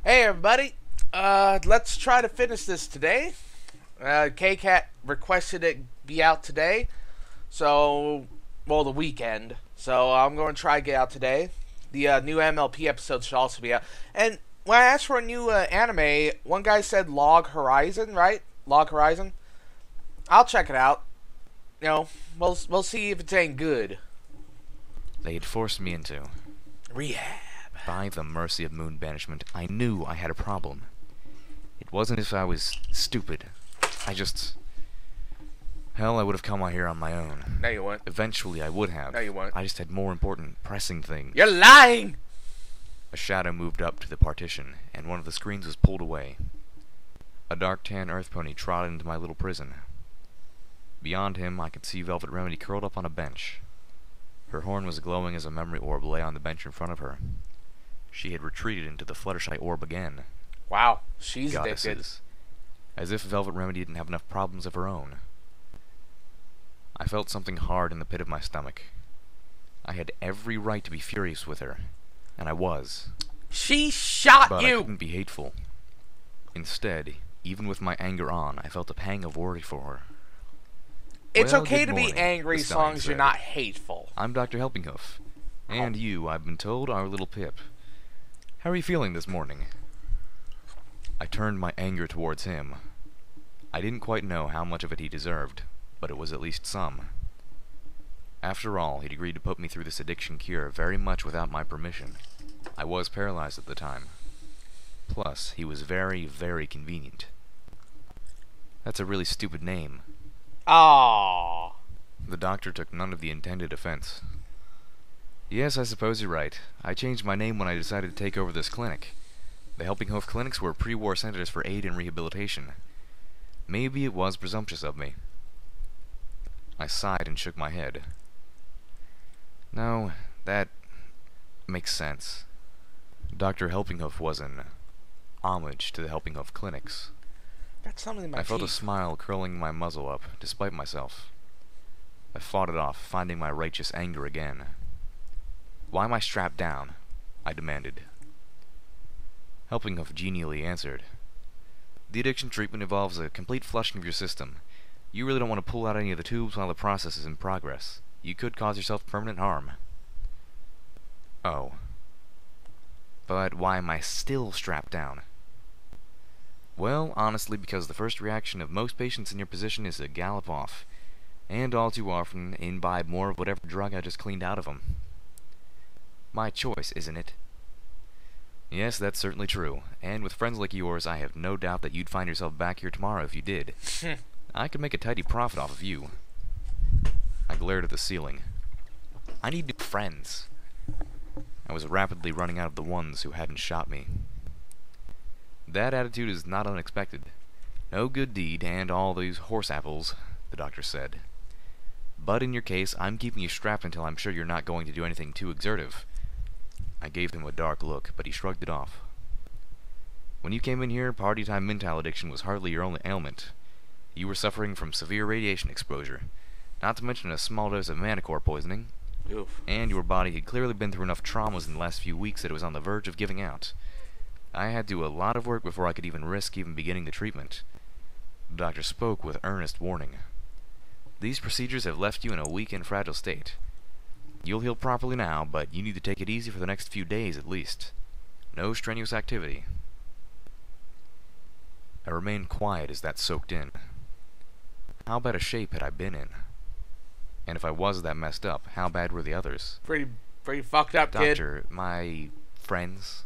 Hey everybody, let's try to finish this today. K-Cat requested it be out today, so, well, the weekend. So I'm going to try to get out today. The new MLP episode should also be out. And when I asked for a new anime, one guy said Log Horizon, right? Log Horizon. I'll check it out. You know, we'll see if it's any good. They had forced me into Rehab. By the mercy of moon banishment, I knew I had a problem. It wasn't as if I was stupid. Hell, I would have come out here on my own. No, you won't. Eventually, I would have. No, you won't. I just had more important, pressing things. You're lying! A shadow moved up to the partition, and one of the screens was pulled away. A dark tan earth pony trotted into my little prison. Beyond him, I could see Velvet Remedy curled up on a bench. Her horn was glowing as a memory orb lay on the bench in front of her. She had retreated into the Fluttershy orb again. Wow, she's Goddesses. addicted. As if Velvet Remedy didn't have enough problems of her own. I felt something hard in the pit of my stomach. I had every right to be furious with her, and I was. She shot But you! I couldn't be hateful. Instead, even with my anger on, I felt a pang of worry for her. It's Well, okay good to be morning, angry the as long stallion as you're said. not hateful. I'm Dr. Helpinghoof. And you, I've been told, are little Pip. How are you feeling this morning? I turned my anger towards him. I didn't quite know how much of it he deserved, but it was at least some. After all, he'd agreed to put me through this addiction cure very much without my permission. I was paralyzed at the time. Plus, he was very, very convenient. That's a really stupid name. Aww. The doctor took none of the intended offense. Yes, I suppose you're right. I changed my name when I decided to take over this clinic. The Helping Hoof clinics were pre-war centers for aid and rehabilitation. Maybe it was presumptuous of me. I sighed and shook my head. No, that makes sense. Dr. Helpinghoof was an homage to the Helping Hoof clinics. That's something in my I felt a teeth. smile curling my muzzle up, despite myself. I fought it off, finding my righteous anger again. Why am I strapped down? I demanded. Helpinghoof genially answered. The addiction treatment involves a complete flushing of your system. You really don't want to pull out any of the tubes while the process is in progress. You could cause yourself permanent harm. Oh. But why am I still strapped down? Well, honestly, because the first reaction of most patients in your position is to gallop off, and all too often imbibe more of whatever drug I just cleaned out of them. My choice, isn't it? Yes, that's certainly true, and with friends like yours, I have no doubt that you'd find yourself back here tomorrow if you did. I could make a tidy profit off of you. I glared at the ceiling. I need new friends. I was rapidly running out of the ones who hadn't shot me. That attitude is not unexpected. No good deed, and all these horse apples, the doctor said. But in your case, I'm keeping you strapped until I'm sure you're not going to do anything too exertive. I gave him a dark look, but he shrugged it off. When you came in here, party-time mental addiction was hardly your only ailment. You were suffering from severe radiation exposure, not to mention a small dose of Manticore poisoning. Oof. And your body had clearly been through enough traumas in the last few weeks that it was on the verge of giving out. I had to do a lot of work before I could even risk even beginning the treatment. The doctor spoke with earnest warning. These procedures have left you in a weak and fragile state. You'll heal properly now, but you need to take it easy for the next few days at least. No strenuous activity. I remained quiet as that soaked in. How bad a shape had I been in? And if I was that messed up, how bad were the others? Pretty fucked up, kid. Doctor, my friends,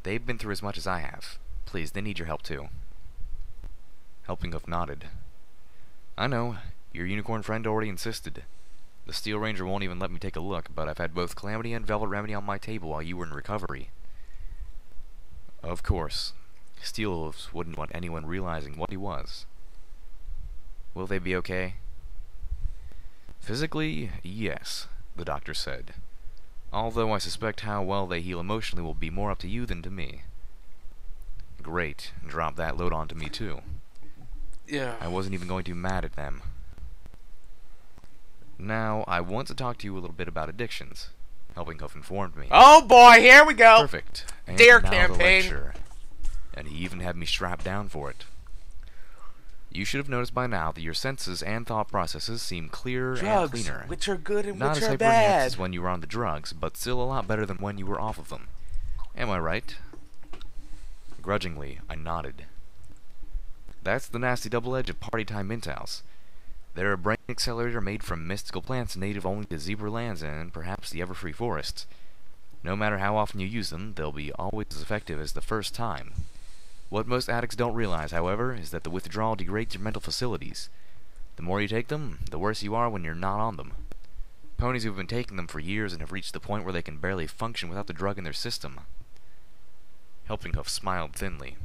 they've been through as much as I have. Please, they need your help too. Helpinghoof nodded. I know, your unicorn friend already insisted. The Steel Ranger won't even let me take a look, but I've had both Calamity and Velvet Remedy on my table while you were in recovery. Of course, Steelhooves wouldn't want anyone realizing what he was. Will they be okay? Physically, yes, the doctor said. Although I suspect how well they heal emotionally will be more up to you than to me. Great, drop that load onto me too. Yeah. I wasn't even going to be mad at them. Now, I want to talk to you a little bit about addictions. Helpinghoof informed me. Oh boy, here we go. Perfect. And Dare now campaign. The lecture. and he even had me strapped down for it. You should have noticed by now that your senses and thought processes seem clearer and cleaner. Which are good and Not which as are hyper-enhanced as bad. when you were on the drugs, but still a lot better than when you were off of them. Am I right? Grudgingly, I nodded. That's the nasty double edge of party time Mintals. They're a brain accelerator made from mystical plants native only to zebra lands and perhaps the ever-free forests. No matter how often you use them, they'll be always as effective as the first time. What most addicts don't realize, however, is that the withdrawal degrades your mental facilities. The more you take them, the worse you are when you're not on them. Ponies who've been taking them for years and have reached the point where they can barely function without the drug in their system. Helpinghoof smiled thinly.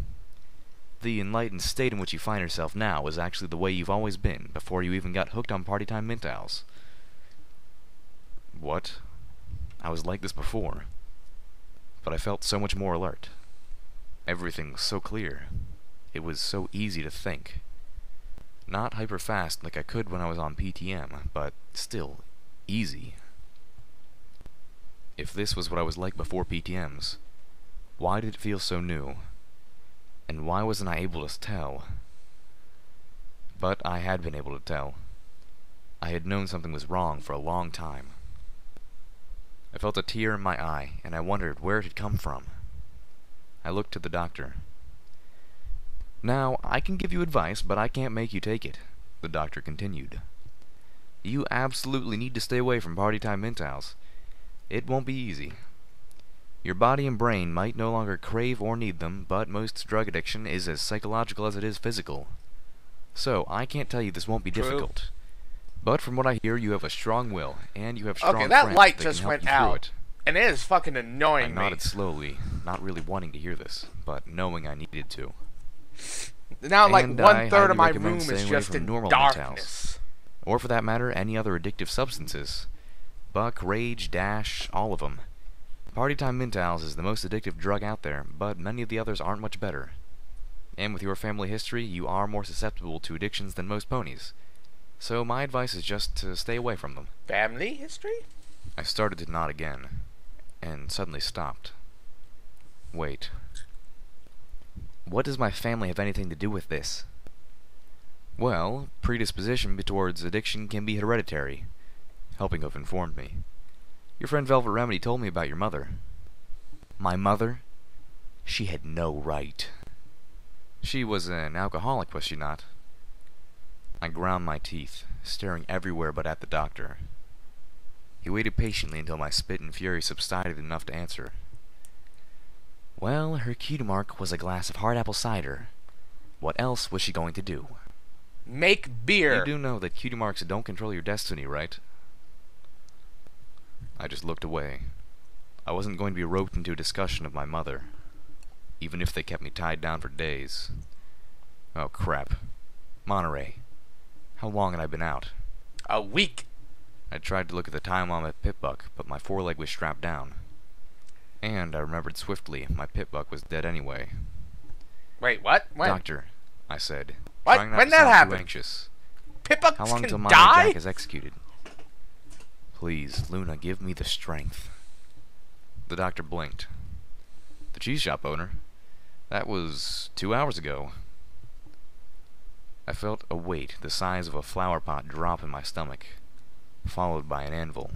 The enlightened state in which you find yourself now is actually the way you've always been, before you even got hooked on party time Mintals. What? I was like this before. But I felt so much more alert. Everything was so clear. It was so easy to think. Not hyper-fast like I could when I was on PTM, but still easy. If this was what I was like before PTMs, why did it feel so new? And why wasn't I able to tell? But I had been able to tell. I had known something was wrong for a long time. I felt a tear in my eye, and I wondered where it had come from. I looked to the doctor. Now, I can give you advice, but I can't make you take it, the doctor continued. You absolutely need to stay away from party time Mintals. It won't be easy. Your body and brain might no longer crave or need them, but most drug addiction is as psychological as it is physical. So, I can't tell you this won't be difficult. But from what I hear, you have a strong will, and you have strong friends that light that just can help went you through out. it. And it is fucking I annoying me. nodded slowly, not really wanting to hear this, but knowing I needed to. Now, like, And 1/3 I of my highly room recommend is staying away just from in normal darkness. Or for that matter, any other addictive substances. Buck, Rage, Dash, all of them. Party time Mintals is the most addictive drug out there, but many of the others aren't much better. And with your family history, you are more susceptible to addictions than most ponies. So my advice is just to stay away from them. Family history? I started to nod again, and suddenly stopped. Wait. What does my family have anything to do with this? Well, predisposition towards addiction can be hereditary, Helpinghoof informed me. Your friend Velvet Remedy told me about your mother. My mother? She had no right. She was an alcoholic, was she not? I ground my teeth, staring everywhere but at the doctor. He waited patiently until my spit and fury subsided enough to answer. Well, her cue mark was a glass of hard apple cider. What else was she going to do? Make beer. You do know that cutie marks don't control your destiny, right? I just looked away. I wasn't going to be roped into a discussion of my mother, even if they kept me tied down for days. Oh, crap. Monterey. How long had I been out? A week. I tried to look at the time on my pit-buck, but my foreleg was strapped down. And I remembered swiftly my pit-buck was dead anyway. Wait, what? When? Doctor, I said, What? trying not When to that sound happened? too anxious. Pip-Bucks How long can till Monterey die? Jack is executed? Please, Luna, give me the strength. The doctor blinked. The cheese shop owner? That was 2 hours ago. I felt a weight the size of a flower pot drop in my stomach, followed by an anvil.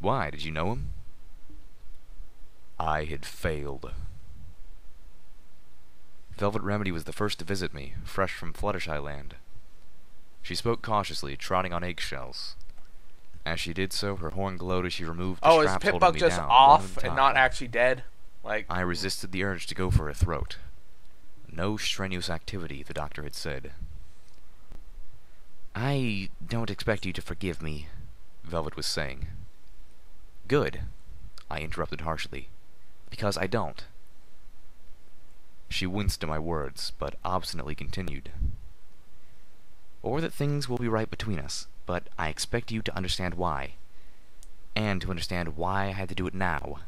Why, did you know him? I had failed. Velvet Remedy was the first to visit me, fresh from Fluttershy Land. She spoke cautiously, trotting on eggshells. As she did so, her horn glowed as she removed the Oh, is straps holding Pip-Buck me just down, off one at a and not time. actually dead? Like, I resisted the urge to go for her throat. No strenuous activity, the doctor had said. I don't expect you to forgive me, Velvet was saying. Good, I interrupted harshly, because I don't. She winced at my words, but obstinately continued. Or that things will be right between us, but I expect you to understand why. And to understand why I had to do it now.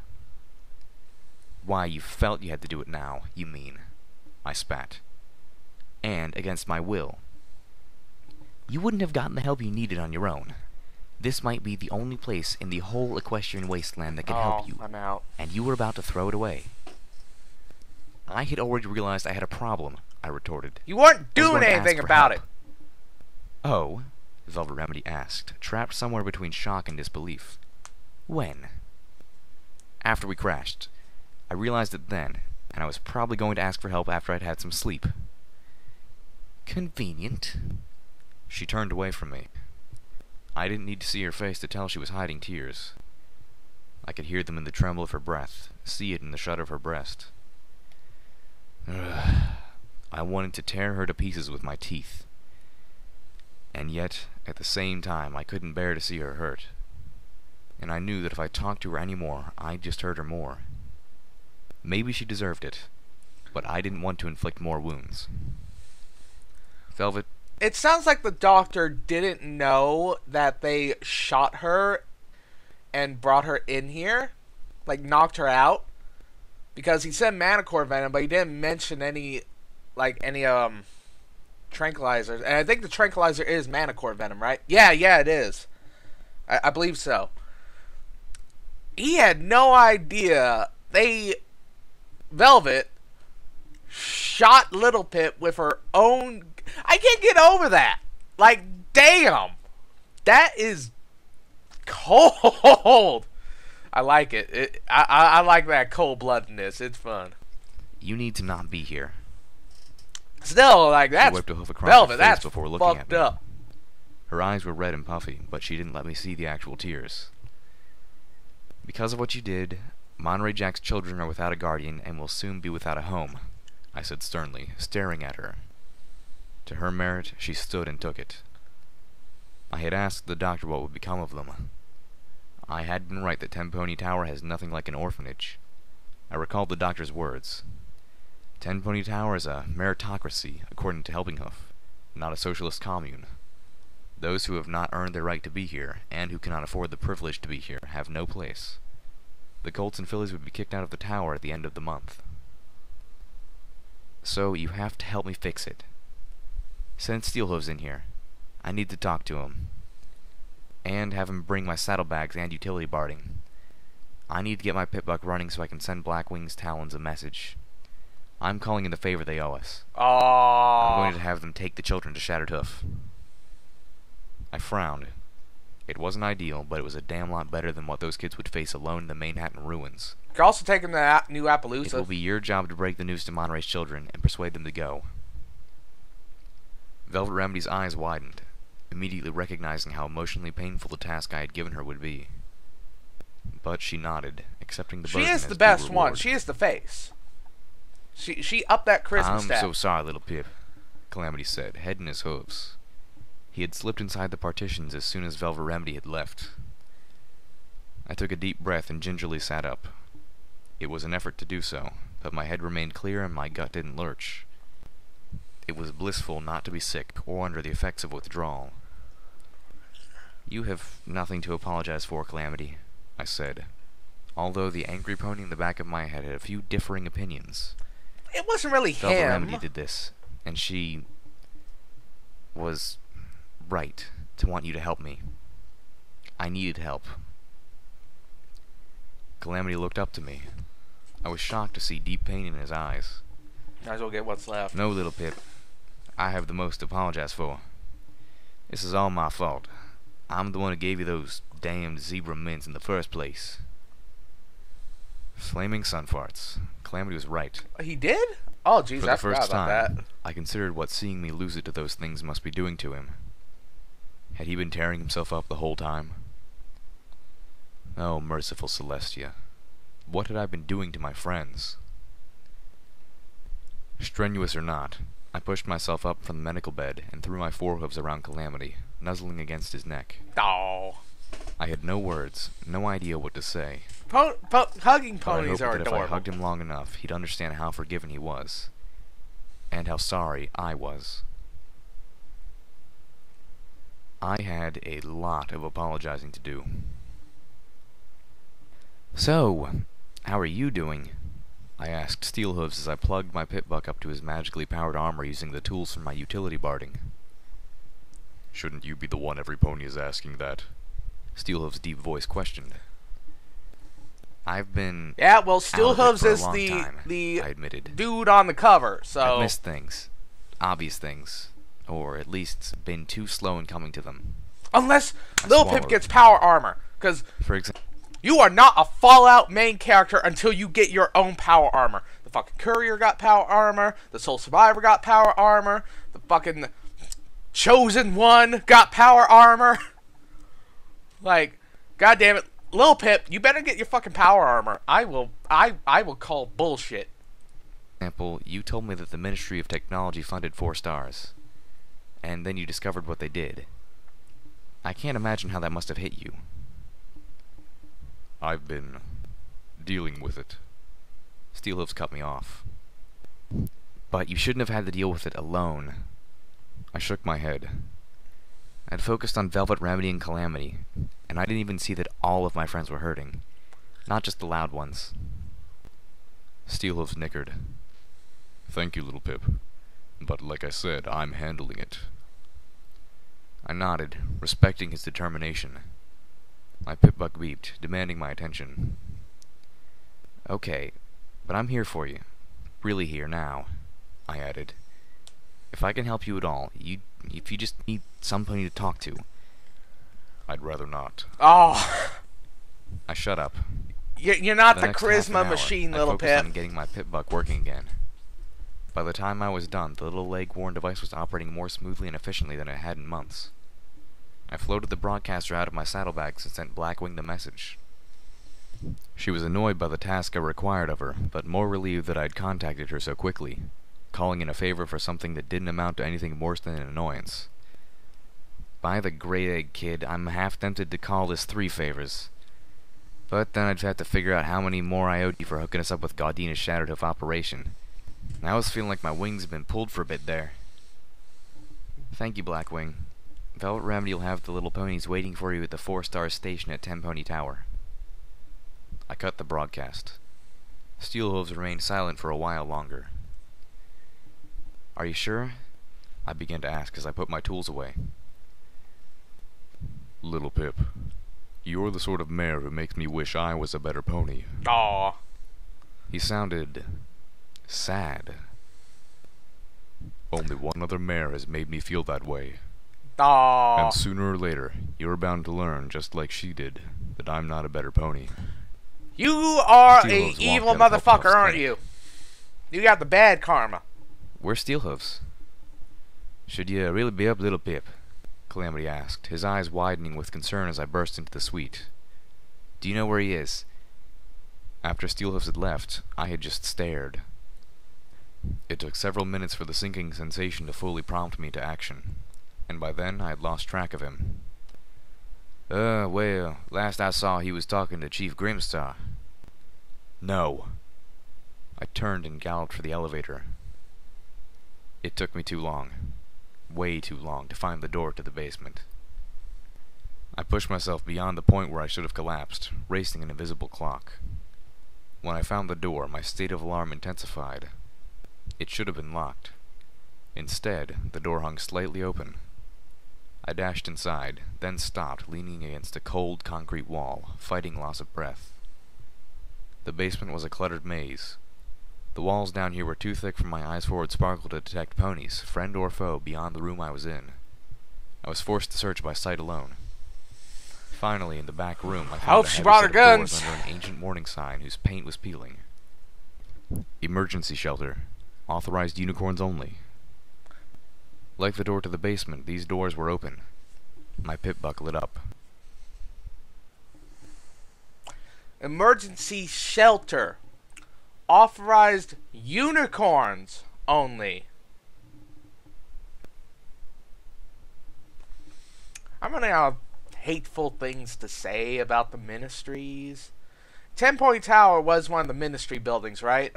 Why you felt you had to do it now, you mean, I spat. And against my will. You wouldn't have gotten the help you needed on your own. This might be the only place in the whole equestrian wasteland that can help you. I'm out. And you were about to throw it away. I had already realized I had a problem, I retorted. You weren't I was doing going to anything ask for about help. it. Oh? Velvet Remedy asked, trapped somewhere between shock and disbelief. When? After we crashed. I realized it then, and I was probably going to ask for help after I'd had some sleep. Convenient. She turned away from me. I didn't need to see her face to tell she was hiding tears. I could hear them in the tremble of her breath, see it in the shudder of her breast. I wanted to tear her to pieces with my teeth. And yet, at the same time, I couldn't bear to see her hurt. And I knew that if I talked to her any more, I'd just hurt her more. Maybe she deserved it, but I didn't want to inflict more wounds. Velvet... It sounds like the doctor didn't know that they shot her and brought her in here. Like, knocked her out. Because he said Manticore venom, but he didn't mention any tranquilizers. And I think the tranquilizer is Manticore venom, right? Yeah, it is. I believe so. He had no idea Velvet shot Little Pip with her own... I can't get over that. Like, damn. That is cold. I like it. I like that cold-bloodedness. It's fun. You need to not be here. Still, like, that's she wiped a hoof across Velvet. her face That's before looking at fucked me. up. Her eyes were red and puffy, but she didn't let me see the actual tears. Because of what you did, Monterey Jack's children are without a guardian and will soon be without a home, I said sternly, staring at her. To her merit, she stood and took it. I had asked the doctor what would become of them. I had been right that Ten Pony Tower has nothing like an orphanage. I recalled the doctor's words. Ten Pony Tower is a meritocracy, according to Helpinghoof, not a socialist commune. Those who have not earned their right to be here, and who cannot afford the privilege to be here, have no place. The Colts and Fillies would be kicked out of the tower at the end of the month. So you have to help me fix it. Send Steelhooves in here. I need to talk to him. And have him bring my saddlebags and utility barding. I need to get my pitbuck running so I can send Blackwing's Talons a message. I'm calling in the favor they owe us. I'm going to have them take the children to Shattered Hoof. I frowned. It wasn't ideal, but it was a damn lot better than what those kids would face alone in the Manhattan ruins. You're also taking the new Appaloosa. It will be your job to break the news to Monterey's children and persuade them to go. Velvet Remedy's eyes widened, immediately recognizing how emotionally painful the task I had given her would be. But she nodded, accepting the burden. She is the best one. She is the face. She upped that charisma I'm stat. so sorry, Little Pip, Calamity said, head in his hooves. He had slipped inside the partitions as soon as Velvet Remedy had left. I took a deep breath and gingerly sat up. It was an effort to do so, but my head remained clear and my gut didn't lurch. It was blissful not to be sick or under the effects of withdrawal. You have nothing to apologize for, Calamity, I said, although the angry pony in the back of my head had a few differing opinions. It wasn't really Velvet him. Remedy did this, and she was right to want you to help me. I needed help. Calamity looked up to me. I was shocked to see deep pain in his eyes. Might as well get what's left. No, Little Pip. I have the most to apologize for. This is all my fault. I'm the one who gave you those damned zebra mints in the first place. Flaming sun farts. Calamity was right. He did? Oh, jeez, I forgot about that. I considered what seeing me lose it to those things must be doing to him. Had he been tearing himself up the whole time? Oh, merciful Celestia. What had I been doing to my friends? Strenuous or not, I pushed myself up from the medical bed and threw my forehooves around Calamity, nuzzling against his neck. Oh. I had no words, no idea what to say. Hugging But I ponies hoped are that if adorable. I hugged him long enough, he'd understand how forgiven he was, and how sorry I was. I had a lot of apologizing to do. So, how are you doing? I asked Steelhooves as I plugged my pitbuck up to his magically powered armor using the tools from my utility barding. Shouldn't you be the one every pony is asking that? Steelhooves' deep voice questioned. I've been Yeah, well, out of it Steelhooves for a is long time, I admitted. dude on the cover, so... I've missed things. Obvious things. Or at least been too slow in coming to them. Unless I Lil Pip swallowed. gets power armor. Because For example, you are not a Fallout main character until you get your own power armor. The fucking Courier got power armor. The Soul Survivor got power armor. The fucking Chosen One got power armor. Like, goddamn it. Lil Pip, you better get your fucking power armor. I will call bullshit. you told me that the Ministry of Technology funded 4 stars. And then you discovered what they did. I can't imagine how that must have hit you. I've been dealing with it. Steelhooves cut me off. But you shouldn't have had to deal with it alone. I shook my head. I'd focused on Velvet Remedy and Calamity, and I didn't even see that all of my friends were hurting. Not just the loud ones. Steelhooves nickered. Thank you, Little Pip. But like I said, I'm handling it. I nodded, respecting his determination. My Pip-Buck beeped, demanding my attention. Okay, but I'm here for you. Really here now, I added. If I can help you at all, if you just need somebody to talk to. I'd rather not. Oh. I shut up. You're not the next half an charisma hour, machine, I Little focused Pip. on getting my Pip-Buck working again. By the time I was done, the little leg-worn device was operating more smoothly and efficiently than it had in months. I floated the broadcaster out of my saddlebags and sent Blackwing the message. She was annoyed by the task I required of her, but more relieved that I'd contacted her so quickly, calling in a favor for something that didn't amount to anything worse than an annoyance. By the great egg, kid, I'm half tempted to call this 3 favors. But then I'd have to figure out how many more I owed you for hooking us up with Gaudina's Shattered Hoof operation. And I was feeling like my wings had been pulled for a bit there. Thank you, Blackwing. Velvet Remedy will have the little ponies waiting for you at the 4-star station at 10 Pony Tower. I cut the broadcast. Steelhooves remained silent for a while longer. Are you sure? I began to ask as I put my tools away. Little Pip, you're the sort of mare who makes me wish I was a better pony. Aw. He sounded sad. Only one other mare has made me feel that way. Aw. And sooner or later, you're bound to learn, just like she did, that I'm not a better pony. You are Steelhooves a evil walked out of motherfucker, Hufflepuff's aren't clinic. you? You got the bad karma. Where's Steelhooves? Should you really be up, Little Pip? Calamity asked, his eyes widening with concern as I burst into the suite. Do you know where he is? After Steelhooves had left, I had just stared. It took several minutes for the sinking sensation to fully prompt me to action, and by then I had lost track of him. Well, last I saw he was talking to Chief Grimstar. No. I turned and galloped for the elevator. It took me too long. Way too long to find the door to the basement. I pushed myself beyond the point where I should have collapsed, racing an invisible clock. When I found the door, my state of alarm intensified. It should have been locked. Instead, the door hung slightly open. I dashed inside, then stopped, leaning against a cold concrete wall, fighting loss of breath. The basement was a cluttered maze. The walls down here were too thick for my eyes forward sparkle to detect ponies, friend or foe, beyond the room I was in. I was forced to search by sight alone. Finally, in the back room, I found a She heavy brought set her of guns. doors under an ancient warning sign whose paint was peeling. Emergency shelter. Authorized unicorns only. Like the door to the basement, these doors were open. My Pip-Buck lit up. Emergency shelter. Authorized unicorns only. I'm running out of hateful things to say about the ministries. 10 Point Tower was one of the ministry buildings, right?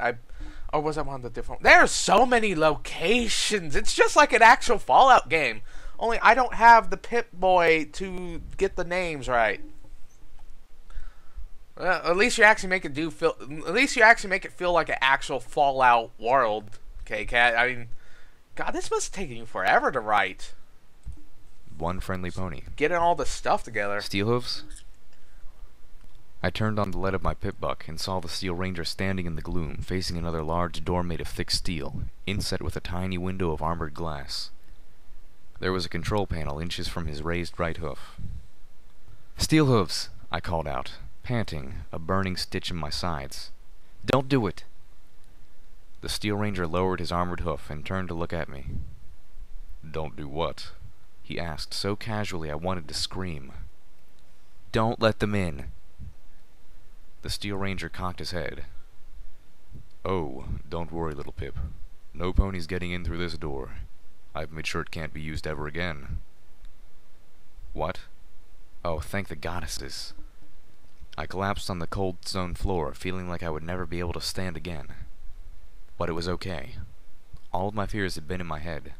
Or was that one of the different... There are so many locations. It's just like an actual Fallout game. Only I don't have the Pip-Boy to get the names right. At least you actually make it at least you actually make it feel like an actual Fallout world. Okay, Cat. I mean, God, this must have taken you forever to write. One friendly pony. Getting all the stuff together. Steelhooves? I turned on the lead of my pip-buck and saw the Steel Ranger standing in the gloom, facing another large door made of thick steel, inset with a tiny window of armored glass. There was a control panel inches from his raised right hoof. "Steel hooves!" I called out, panting, a burning stitch in my sides. "Don't do it!" The Steel Ranger lowered his armored hoof and turned to look at me. "Don't do what?" he asked, so casually I wanted to scream. "Don't let them in." The Steel Ranger cocked his head. "Oh, don't worry, little Pip. No ponies getting in through this door. I've made sure it can't be used ever again." "What? Oh, thank the goddesses." I collapsed on the cold stone floor, feeling like I would never be able to stand again. But it was okay. All of my fears had been in my head.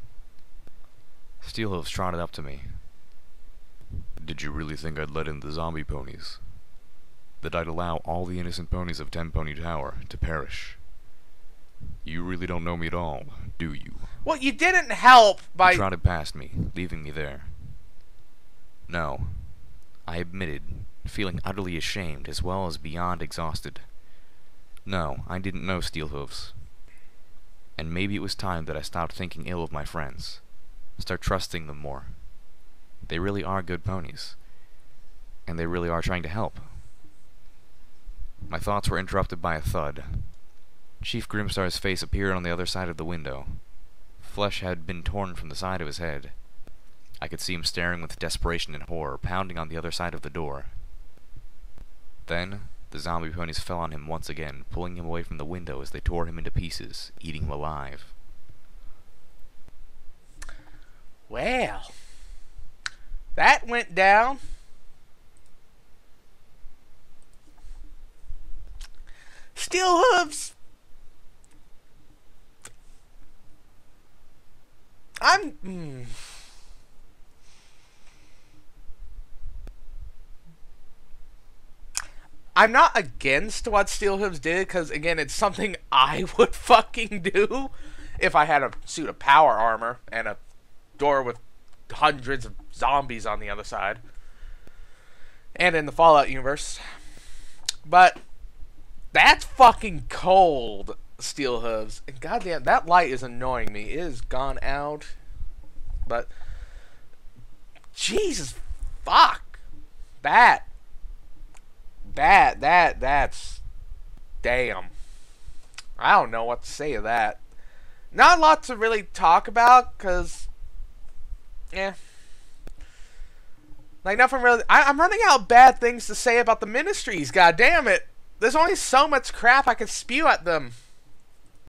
Steelhooves trotted up to me. "Did you really think I'd let in the zombie ponies? That I'd allow all the innocent ponies of Ten Pony Tower to perish? You really don't know me at all, do you?" Well, you didn't help by... He trotted past me, leaving me there. "No," I admitted, feeling utterly ashamed as well as beyond exhausted. "No, I didn't know Steelhooves. And maybe it was time that I stopped thinking ill of my friends. Start trusting them more. They really are good ponies. And they really are trying to help." My thoughts were interrupted by a thud. Chief Grimstar's face appeared on the other side of the window. Flesh had been torn from the side of his head. I could see him staring with desperation and horror, pounding on the other side of the door. Then, the zombie ponies fell on him once again, pulling him away from the window as they tore him into pieces, eating him alive. Well, that went down. Steel hooves. I'm not against what Steel Hooves did, because, again, it's something I would fucking do if I had a suit of power armor and a door with hundreds of zombies on the other side. And in the Fallout universe. But that's fucking cold, Steel Hooves. And goddamn, that light is annoying me. It has gone out. But Jesus fuck. That's damn. I don't know what to say of that. Not a lot to really talk about, because like, nothing really. I'm running out of bad things to say about the ministries, god damn it. There's only so much crap I can spew at them.